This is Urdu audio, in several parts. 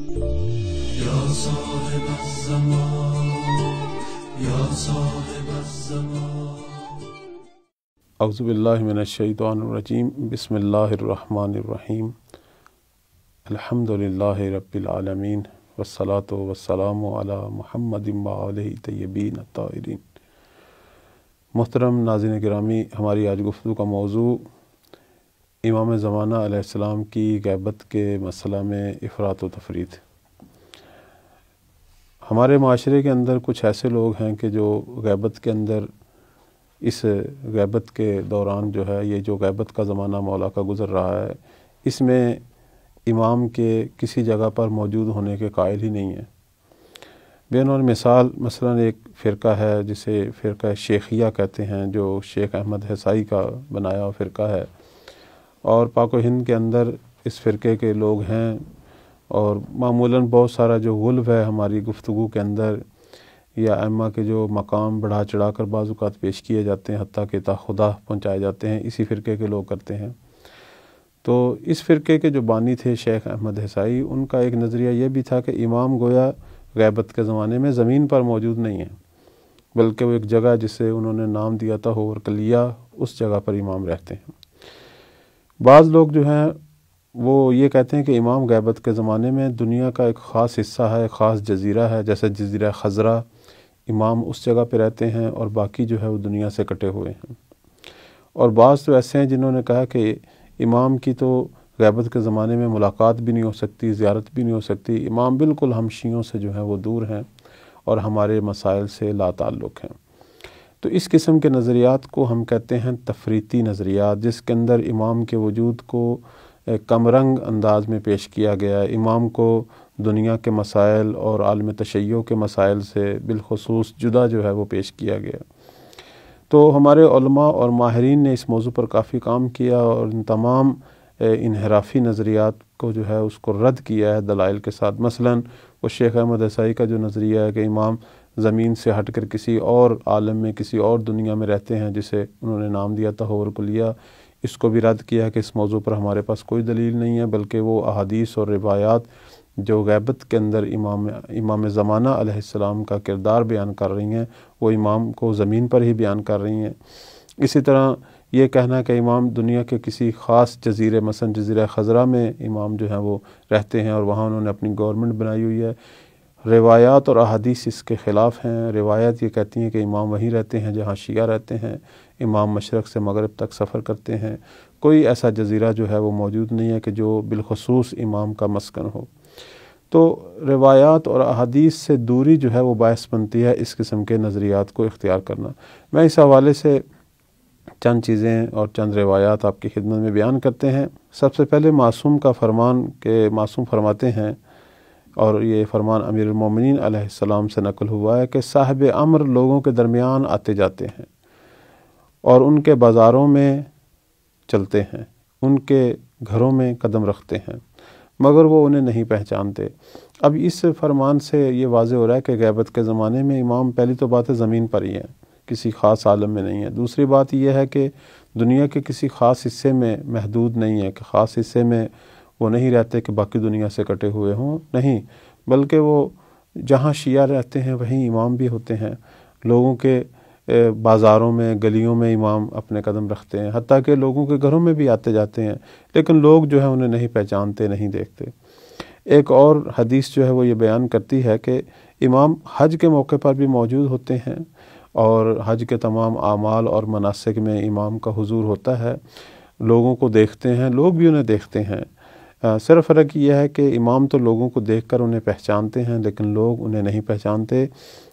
یا صاحب الزمان یا صاحب الزمان۔ اعوذ باللہ من الشیطان الرجیم، بسم اللہ الرحمن الرحیم، الحمد للہ رب العالمین، والصلاة والسلام علی محمد وآلہ طیبین الطاہرین۔ محترم ناظرین گرامی، ہماری آج گفتگو کا موضوع امام زمانہ علیہ السلام کی غیبت کے مسئلہ میں افراط و تفریط۔ ہمارے معاشرے کے اندر کچھ ایسے لوگ ہیں کہ جو غیبت کے اندر، اس غیبت کے دوران جو ہے، یہ جو غیبت کا زمانہ مولا کا گزر رہا ہے، اس میں امام کے کسی جگہ پر موجود ہونے کے قائل ہی نہیں ہیں۔ بے نور مثال، مثلا ایک فرقہ ہے جسے فرقہ شیخیہ کہتے ہیں، جو شیخ احمد حصائی کا بنایا ہوا فرقہ ہے، اور پاک و ہند کے اندر اس فرقے کے لوگ ہیں، اور معمولاً بہت سارا جو غلو ہے ہماری گفتگو کے اندر، یا ائمہ کے جو مقام بڑھا چڑھا کر بعض اوقات پیش کیے جاتے ہیں، حتیٰ کہ تا خدا پہنچائے جاتے ہیں، اسی فرقے کے لوگ کرتے ہیں۔ تو اس فرقے کے جو بانی تھے شیخ احمد حصائی، ان کا ایک نظریہ یہ بھی تھا کہ امام گویا غیبت کے زمانے میں زمین پر موجود نہیں ہے، بلکہ وہ ایک جگہ جسے انہوں نے نام دیا تھا ہورکلیہ، اس جگہ پر امام رہتے ہیں۔ بعض لوگ جو ہیں وہ یہ کہتے ہیں کہ امام غیبت کے زمانے میں دنیا کا ایک خاص حصہ ہے، ایک خاص جزیرہ ہے، جیسے جزیرہ خضرہ، امام اس جگہ پہ رہتے ہیں اور باقی جو ہے وہ دنیا سے کٹے ہوئے ہیں۔ اور بعض تو ایسے ہیں جنہوں نے کہا کہ امام کی تو غیبت کے زمانے میں ملاقات بھی نہیں ہو سکتی، زیارت بھی نہیں ہو سکتی، امام بالکل ہم شیعوں سے جو ہے وہ دور ہیں اور ہمارے مسائل سے لا تعلق ہیں۔ تو اس قسم کے نظریات کو ہم کہتے ہیں تفریطی نظریات، جس کے اندر امام کے وجود کو کم رنگ انداز میں پیش کیا گیا ہے، امام کو دنیا کے مسائل اور عالم تشیع کے مسائل سے بالخصوص جدا جو ہے وہ پیش کیا گیا۔ تو ہمارے علماء اور ماہرین نے اس موضوع پر کافی کام کیا اور ان تمام انحرافی نظریات کو جو ہے اس کو رد کیا ہے دلائل کے ساتھ۔ مثلاً وہ شیخ احمد حصائی کا جو نظریہ ہے کہ امام زمین سے ہٹ کر کسی اور عالم میں، کسی اور دنیا میں رہتے ہیں، جسے انہوں نے نام دیا تھا ہورکلیہ، اس کو بھی رد کیا کہ اس موضوع پر ہمارے پاس کوئی دلیل نہیں ہے، بلکہ وہ احادیث اور روایات جو غیبت کے اندر امام زمانہ علیہ السلام کا کردار بیان کر رہی ہیں، وہ امام کو زمین پر ہی بیان کر رہی ہیں۔ اسی طرح یہ کہنا کہ امام دنیا کے کسی خاص جزیرے، مثلا جزیرہ خضرہ میں امام جو ہیں وہ رہتے ہیں اور وہاں انہوں نے اپنی گورنمنٹ بنائی ہوئی ہے، روایات اور احادیث اس کے خلاف ہیں۔ روایات یہ کہتی ہیں کہ امام وہیں رہتے ہیں جہاں شیعہ رہتے ہیں، امام مشرق سے مغرب تک سفر کرتے ہیں، کوئی ایسا جزیرہ جو ہے وہ موجود نہیں ہے کہ جو بالخصوص امام کا مسکن ہو۔ تو روایات اور احادیث سے دوری جو ہے وہ باعث بنتی ہے اس قسم کے نظریات کو اختیار کرنا۔ میں اس حوالے سے چند چیزیں اور چند روایات آپ کی خدمت میں بیان کرتے ہیں۔ سب سے پہلے معصوم کا فرمان کہ معصوم فرماتے ہیں، اور یہ فرمان امیر المومنین علیہ السلام سے نقل ہوا ہے کہ صاحب امر لوگوں کے درمیان آتے جاتے ہیں اور ان کے بازاروں میں چلتے ہیں، ان کے گھروں میں قدم رکھتے ہیں، مگر وہ انہیں نہیں پہچانتے۔ اب اس فرمان سے یہ واضح ہو رہا ہے کہ غیبت کے زمانے میں امام پہلی تو بات ہے زمین پر ہی ہے، کسی خاص عالم میں نہیں ہے۔ دوسری بات یہ ہے کہ دنیا کے کسی خاص حصے میں محدود نہیں ہے، کہ خاص حصے میں وہ نہیں رہتے کہ باقی دنیا سے کٹے ہوئے ہوں، نہیں، بلکہ وہ جہاں شیعہ رہتے ہیں وہیں امام بھی ہوتے ہیں۔ لوگوں کے بازاروں میں، گلیوں میں امام اپنے قدم رکھتے ہیں، حتیٰ کہ لوگوں کے گھروں میں بھی آتے جاتے ہیں، لیکن لوگ جو ہے انہیں نہیں پہچانتے، نہیں دیکھتے۔ ایک اور حدیث جو ہے وہ یہ بیان کرتی ہے کہ امام حج کے موقع پر بھی موجود ہوتے ہیں، اور حج کے تمام اعمال اور مناسک میں امام کا حضور ہوتا ہے، لوگوں کو دیکھتے ہیں، لوگ بھی انہیں دیکھتے ہیں۔ صرف فرق یہ ہے کہ امام تو لوگوں کو دیکھ کر انہیں پہچانتے ہیں، لیکن لوگ انہیں نہیں پہچانتے۔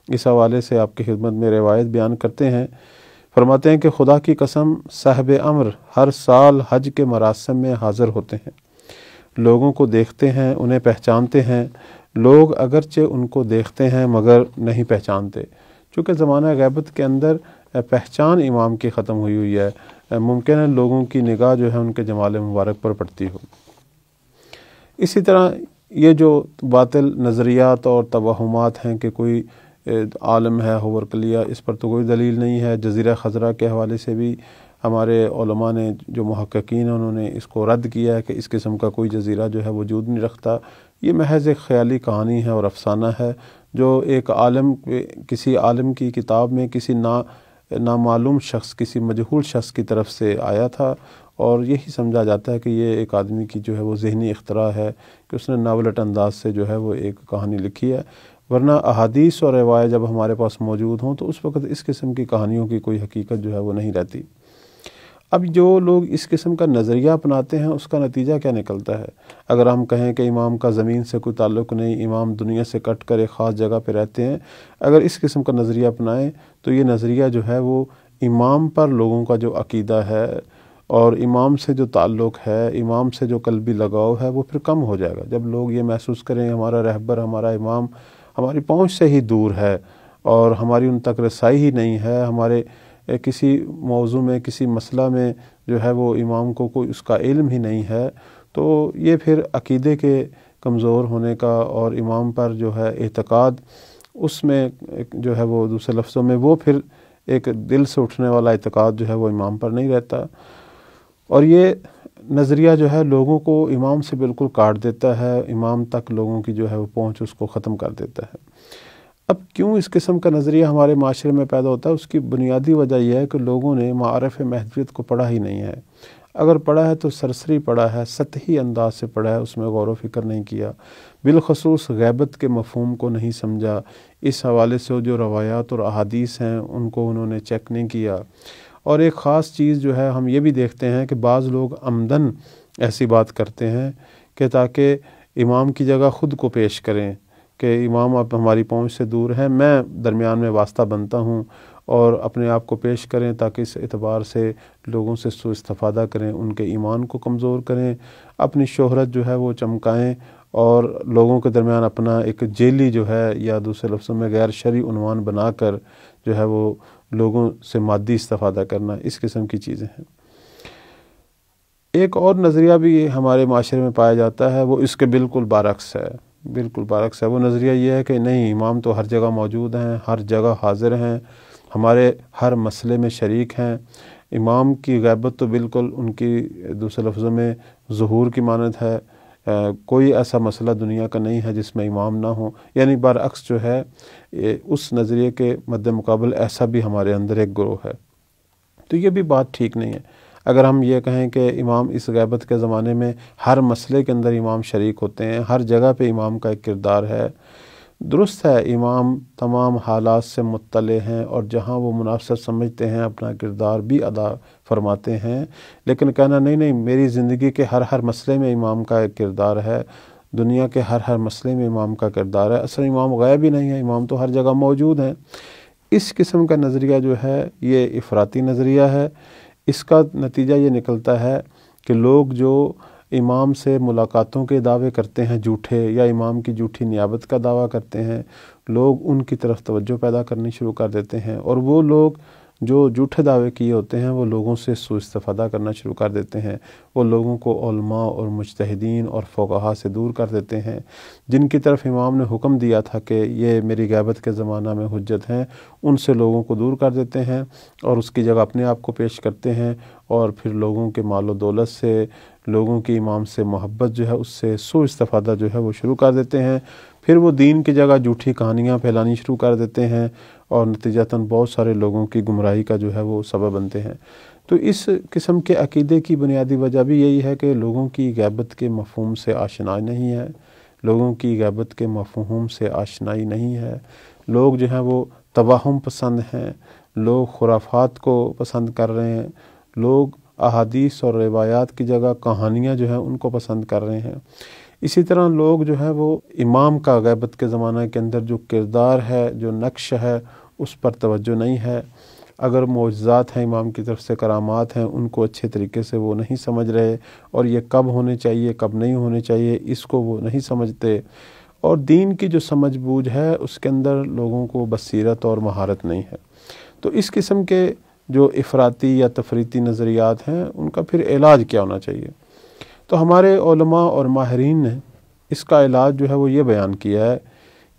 اس حوالے سے آپ کی خدمت میں روایت بیان کرتے ہیں، فرماتے ہیں کہ خدا کی قسم صاحب امر ہر سال حج کے مراسم میں حاضر ہوتے ہیں، لوگوں کو دیکھتے ہیں، انہیں پہچانتے ہیں، لوگ اگرچہ ان کو دیکھتے ہیں مگر نہیں پہچانتے۔ چونکہ زمانہ غیبت کے اندر پہچان امام کی ختم ہوئی ہے، ممکن ہے لوگوں کی نگاہ جو ہے ان کے جمال مبارک پر پڑتی ہو۔ اسی طرح یہ جو باطل نظریات اور توہمات ہیں کہ کوئی عالم ہے ہورکلیہ، اس پر تو کوئی دلیل نہیں ہے۔ جزیرہ خضرہ کے حوالے سے بھی ہمارے علماء نے، جو محققین ہیں، انہوں نے اس کو رد کیا ہے کہ اس قسم کا کوئی جزیرہ جو ہے وجود نہیں رکھتا، یہ محض ایک خیالی کہانی ہے اور افسانہ ہے جو ایک کسی عالم کی کتاب میں کسی نامعلوم شخص، کسی مجہول شخص کی طرف سے آیا تھا، اور یہی سمجھا جاتا ہے کہ یہ ایک آدمی کی جو ہے وہ ذہنی اختراع ہے کہ اس نے ناولٹ انداز سے جو ہے وہ ایک کہانی لکھی ہے، ورنہ احادیث اور روایت جب ہمارے پاس موجود ہوں تو اس وقت اس قسم کی کہانیوں کی کوئی حقیقت جو ہے وہ نہیں رہتی۔ اب جو لوگ اس قسم کا نظریہ اپناتے ہیں اس کا نتیجہ کیا نکلتا ہے؟ اگر ہم کہیں کہ امام کا زمین سے کوئی تعلق نہیں، امام دنیا سے کٹ کر ایک خاص جگہ پہ رہتے ہیں، اگر اس قسم کا نظریہ اپنائیں تو یہ نظریہ جو ہے وہ امام پر لوگوں کا جو عقیدہ ہے اور امام سے جو تعلق ہے، امام سے جو قلبی لگاؤ ہے، وہ پھر کم ہو جائے گا۔ جب لوگ یہ محسوس کریں ہمارا رہبر، ہمارا امام ہماری پہنچ سے ہی دور ہے اور ہماری ان تک رسائی ہی نہیں ہے، ہمارے کسی موضوع میں، کسی مسئلہ میں جو ہے وہ امام کو کوئی اس کا علم ہی نہیں ہے، تو یہ پھر عقیدے کے کمزور ہونے کا اور امام پر جو ہے اعتقاد، اس میں جو ہے وہ دوسرے لفظوں میں وہ پھر ایک دل سے اٹھنے والا اعتقاد جو ہے وہ امام پر نہیں رہتا، اور یہ نظریہ جو ہے لوگوں کو امام سے بالکل کاٹ دیتا ہے، امام تک لوگوں کی جو ہے وہ پہنچ اس کو ختم کر دیتا ہے۔ اب کیوں اس قسم کا نظریہ ہمارے معاشرے میں پیدا ہوتا ہے؟ اس کی بنیادی وجہ یہ ہے کہ لوگوں نے معارف مہدویت کو پڑھا ہی نہیں ہے، اگر پڑھا ہے تو سرسری پڑھا ہے، سطحی انداز سے پڑھا ہے، اس میں غور و فکر نہیں کیا، بالخصوص غیبت کے مفہوم کو نہیں سمجھا، اس حوالے سے جو روایات اور احادیث ہیں ان کو انہوں نے چیک نہیں کیا۔ اور ایک خاص چیز جو ہے ہم یہ بھی دیکھتے ہیں کہ بعض لوگ عمدن ایسی بات کرتے ہیں کہ تاکہ امام کی جگہ خود کو پیش کریں کہ امام اب ہماری پہنچ سے دور ہیں، میں درمیان میں واسطہ بنتا ہوں، اور اپنے آپ کو پیش کریں تاکہ اس اعتبار سے لوگوں سے سوء استفادہ کریں، ان کے ایمان کو کمزور کریں، اپنی شہرت جو ہے وہ چمکائیں، اور لوگوں کے درمیان اپنا ایک جیلی جو ہے یا دوسرے لفظوں میں غیر شرعی عنوان بنا کر جو ہے وہ لوگوں سے مادی استفادہ کرنا، اس قسم کی چیزیں ہیں۔ ایک اور نظریہ بھی ہمارے معاشرے میں پایا جاتا ہے، وہ اس کے بالکل برعکس ہے، بالکل برعکس ہے۔ وہ نظریہ یہ ہے کہ نہیں، امام تو ہر جگہ موجود ہیں، ہر جگہ حاضر ہیں، ہمارے ہر مسئلے میں شریک ہیں، امام کی غیبت تو بالکل ان کی دوسرے لفظوں میں ظہور کی مانند ہے، کوئی ایسا مسئلہ دنیا کا نہیں ہے جس میں امام نہ ہوں، یعنی برعکس جو ہے اس نظریے کے مد مقابل ایسا بھی ہمارے اندر ایک گروہ ہے۔ تو یہ بھی بات ٹھیک نہیں ہے۔ اگر ہم یہ کہیں کہ امام اس غیبت کے زمانے میں ہر مسئلے کے اندر امام شریک ہوتے ہیں، ہر جگہ پہ امام کا ایک کردار ہے، درست ہے، امام تمام حالات سے مطلع ہیں اور جہاں وہ مناسب سمجھتے ہیں اپنا کردار بھی ادا فرماتے ہیں، لیکن کہنا نہیں میری زندگی کے ہر مسئلے میں امام کا ایک کردار ہے، دنیا کے ہر مسئلے میں امام کا کردار ہے، اصل امام غائب ہی نہیں ہے، امام تو ہر جگہ موجود ہیں، اس قسم کا نظریہ جو ہے یہ افراطی نظریہ ہے۔ اس کا نتیجہ یہ نکلتا ہے کہ لوگ جو امام سے ملاقاتوں کے دعوے کرتے ہیں جھوٹے، یا امام کی جھوٹی نیابت کا دعویٰ کرتے ہیں، لوگ ان کی طرف توجہ پیدا کرنی شروع کر دیتے ہیں، اور وہ لوگ جو جھوٹے دعوے کیے ہوتے ہیں وہ لوگوں سے سوء استفادہ کرنا شروع کر دیتے ہیں، وہ لوگوں کو علماء اور مجتہدین اور فقہا سے دور کر دیتے ہیں، جن کی طرف امام نے حکم دیا تھا کہ یہ میری غیبت کے زمانہ میں حجت ہیں، ان سے لوگوں کو دور کر دیتے ہیں اور اس کی جگہ اپنے آپ کو پیش کرتے ہیں، اور پھر لوگوں کے مال و دولت سے، لوگوں کی امام سے محبت جو ہے اس سے سوء استفادہ جو ہے وہ شروع کر دیتے ہیں، پھر وہ دین کی جگہ جھوٹی کہانیاں پھیلانی شروع کر دیتے ہیں، اور نتیجتاً بہت سارے لوگوں کی گمراہی کا جو ہے وہ سبب بنتے ہیں۔ تو اس قسم کے عقیدے کی بنیادی وجہ بھی یہی ہے کہ لوگوں کی غیبت کے مفہوم سے آشنائی نہیں ہے، لوگوں کی غیبت کے مفہوم سے آشنائی نہیں ہے، لوگ جو ہیں وہ توہم پسند ہیں، لوگ خرافات کو پسند کر رہے ہیں، لوگ احادیث اور روایات کی جگہ کہانیاں جو ہیں ان کو پسند کر رہے ہیں۔ اسی طرح لوگ جو ہے وہ امام کا غیبت کے زمانہ کے اندر جو کردار ہے، جو نقش ہے، اس پر توجہ نہیں ہے، اگر معجزات ہیں امام کی طرف سے، کرامات ہیں، ان کو اچھے طریقے سے وہ نہیں سمجھ رہے، اور یہ کب ہونے چاہیے کب نہیں ہونے چاہیے اس کو وہ نہیں سمجھتے، اور دین کی جو سمجھ بوجھ ہے اس کے اندر لوگوں کو بصیرت اور مہارت نہیں ہے۔ تو اس قسم کے جو افراطی یا تفریطی نظریات ہیں ان کا پھر علاج کیا ہونا چاہیے؟ تو ہمارے علماء اور ماہرین نے اس کا علاج جو ہے وہ یہ بیان کیا ہے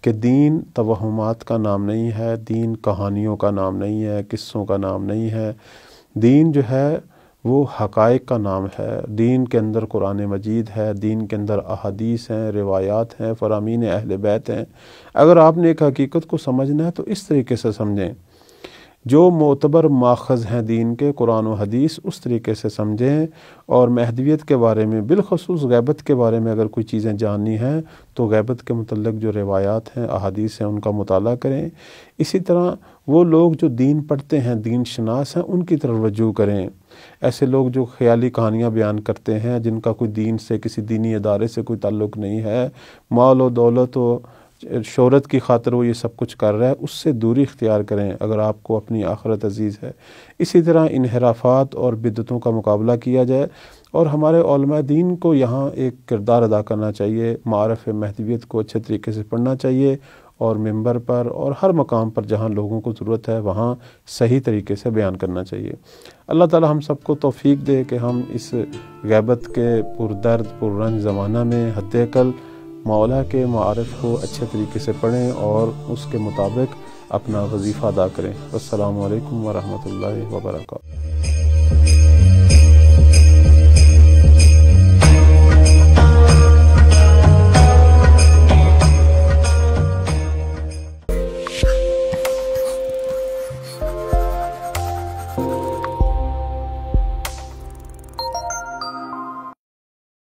کہ دین توہمات کا نام نہیں ہے، دین کہانیوں کا نام نہیں ہے، قصوں کا نام نہیں ہے، دین جو ہے وہ حقائق کا نام ہے۔ دین کے اندر قرآن مجید ہے، دین کے اندر احادیث ہیں، روایات ہیں، فرامین اہل بیت ہیں۔ اگر آپ نے ایک حقیقت کو سمجھنا ہے تو اس طریقے سے سمجھیں، جو معتبر ماخذ ہیں دین کے قرآن و حدیث اس طریقے سے سمجھیں، اور مہدویت کے بارے میں بالخصوص غیبت کے بارے میں اگر کوئی چیزیں جاننی ہیں تو غیبت کے متعلق جو روایات ہیں، احادیث ہیں، ان کا مطالعہ کریں۔ اسی طرح وہ لوگ جو دین پڑھتے ہیں، دین شناس ہیں، ان کی طرف رجوع کریں۔ ایسے لوگ جو خیالی کہانیاں بیان کرتے ہیں، جن کا کوئی دین سے، کسی دینی ادارے سے کوئی تعلق نہیں ہے، مال و دولت و شہرت کی خاطر وہ یہ سب کچھ کر رہا ہے، اس سے دوری اختیار کریں اگر آپ کو اپنی آخرت عزیز ہے۔ اسی طرح انحرافات اور بدعتوں کا مقابلہ کیا جائے، اور ہمارے علماء دین کو یہاں ایک کردار ادا کرنا چاہیے، معارف مہدویت کو اچھے طریقے سے پڑھنا چاہیے، اور ممبر پر اور ہر مقام پر جہاں لوگوں کو ضرورت ہے وہاں صحیح طریقے سے بیان کرنا چاہیے۔ اللہ تعالی ہم سب کو توفیق دے کہ ہم اس غیبت کے پردرد پررنج زمانہ میں حد اقل مولا کے معارف کو اچھے طریقے سے پڑھیں اور اس کے مطابق اپنا وظیفہ ادا کریں۔ السلام علیکم ورحمۃ اللہ وبرکاتہ۔